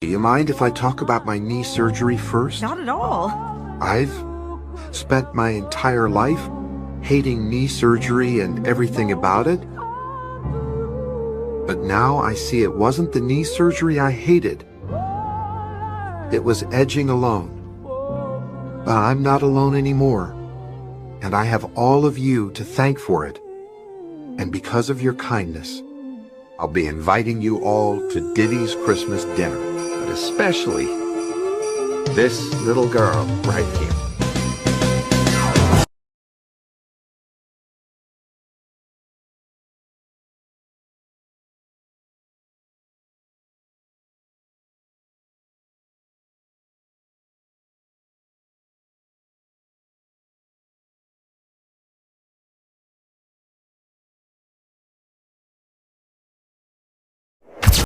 Do you mind if I talk about my knee surgery first? Not at all. I've spent my entire life hating knee surgery and everything about it. But now I see it wasn't the knee surgery I hated. It was edging alone. But I'm not alone anymore. And I have all of you to thank for it. And because of your kindness, I'll be inviting you all to Diddy's Christmas dinner. But especially this little girl right here.